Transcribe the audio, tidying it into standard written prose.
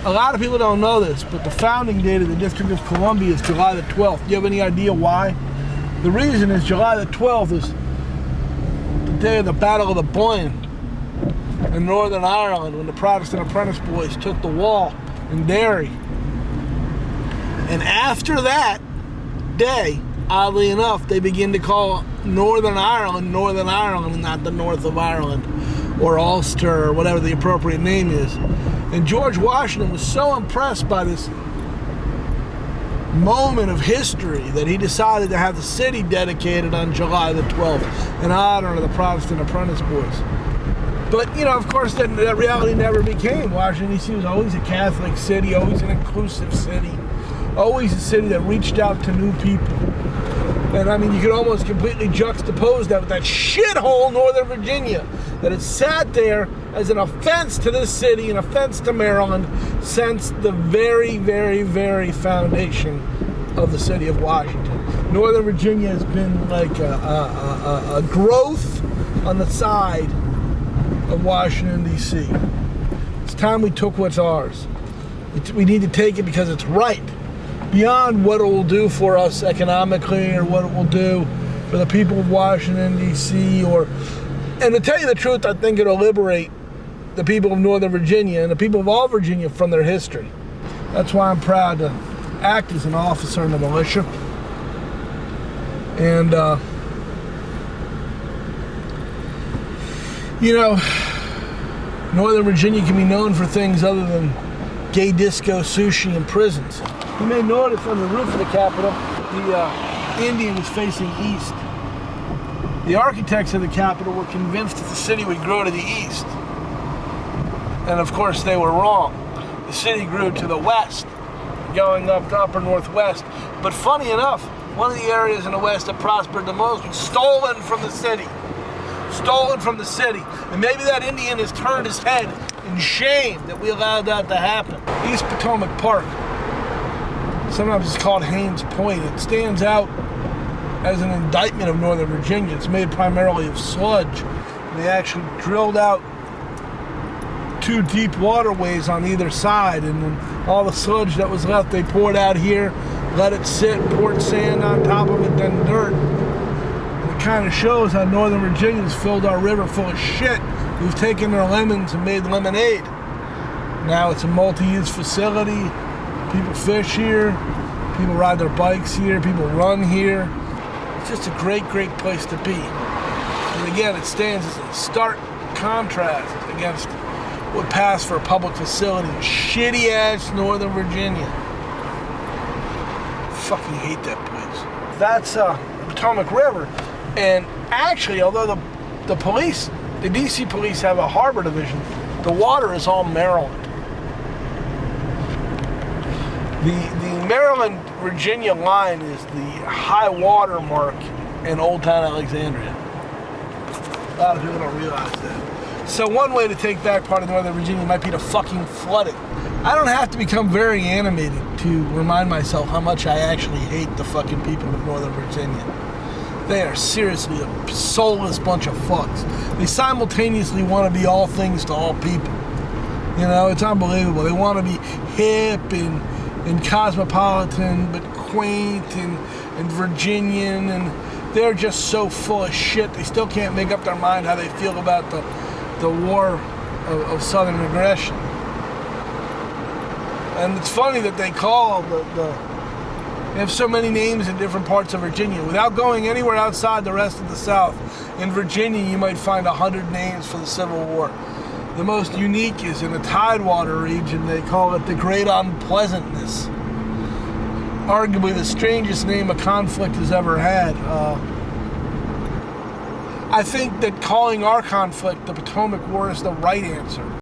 A lot of people don't know this, but the founding date of the District of Columbia is July the 12th. Do you have any idea why? The reason is July the 12th is the day of the Battle of the Boyne in Northern Ireland, when the Protestant apprentice boys took the wall in Derry. And after that day, oddly enough, they begin to call Northern Ireland, and not the north of Ireland, or Ulster, or whatever the appropriate name is. And George Washington was so impressed by this moment of history that he decided to have the city dedicated on July the 12th in honor of the Protestant apprentice boys. But, you know, of course, that reality never became. Washington, D.C. was always a Catholic city, always an inclusive city, always a city that reached out to new people. And, I mean, you could almost completely juxtapose that with that shithole Northern Virginia that has sat there as an offense to this city, an offense to Maryland, since the very, very, very foundation of the city of Washington. Northern Virginia has been like a growth on the side of Washington, D.C. It's time we took what's ours. We need to take it because it's right. Beyond what it will do for us economically or what it will do for the people of Washington, D.C. And to tell you the truth, I think it'll liberate the people of Northern Virginia and the people of all Virginia from their history. That's why I'm proud to act as an officer in the militia. And, you know, Northern Virginia can be known for things other than gay disco, sushi, and prisons. You may notice on the roof of the Capitol, the Indian was facing east. The architects of the Capitol were convinced that the city would grow to the east. And of course they were wrong. The city grew to the west, going up to upper northwest. But funny enough, one of the areas in the west that prospered the most was stolen from the city. Stolen from the city. And maybe that Indian has turned his head in shame that we allowed that to happen. East Potomac Park, sometimes it's called Haynes Point. It stands out as an indictment of Northern Virginia. It's made primarily of sludge. They actually drilled out 2 deep waterways on either side, and then all the sludge that was left they poured out here, let it sit, poured sand on top of it, then dirt. And it kind of shows how Northern Virginians filled our river full of shit. We've taken their lemons and made lemonade. Now it's a multi-use facility. People fish here, people ride their bikes here, people run here. It's just a great, great place to be. And again, it stands as a stark contrast against what passed for a public facility in shitty-ass Northern Virginia. Fucking hate that place. That's the Potomac River. And actually, although the police, the DC police have a harbor division, the water is all Maryland. The Maryland-Virginia line is the high water mark in Old Town Alexandria. A lot of people don't realize that. So one way to take back part of Northern Virginia might be to fucking flood it. I don't have to become very animated to remind myself how much I actually hate the fucking people of Northern Virginia. They are seriously a soulless bunch of fucks. They simultaneously want to be all things to all people. You know, it's unbelievable. They want to be hip and cosmopolitan, but quaint and Virginian, and they're just so full of shit. They still can't make up their mind how they feel about the war of Southern aggression. And it's funny that they call they have so many names in different parts of Virginia. Without going anywhere outside the rest of the South, in Virginia you might find 100 names for the Civil War. The most unique is in the Tidewater region. They call it the Great Unpleasantness. Arguably the strangest name a conflict has ever had. I think that calling our conflict the Potomac War is the right answer.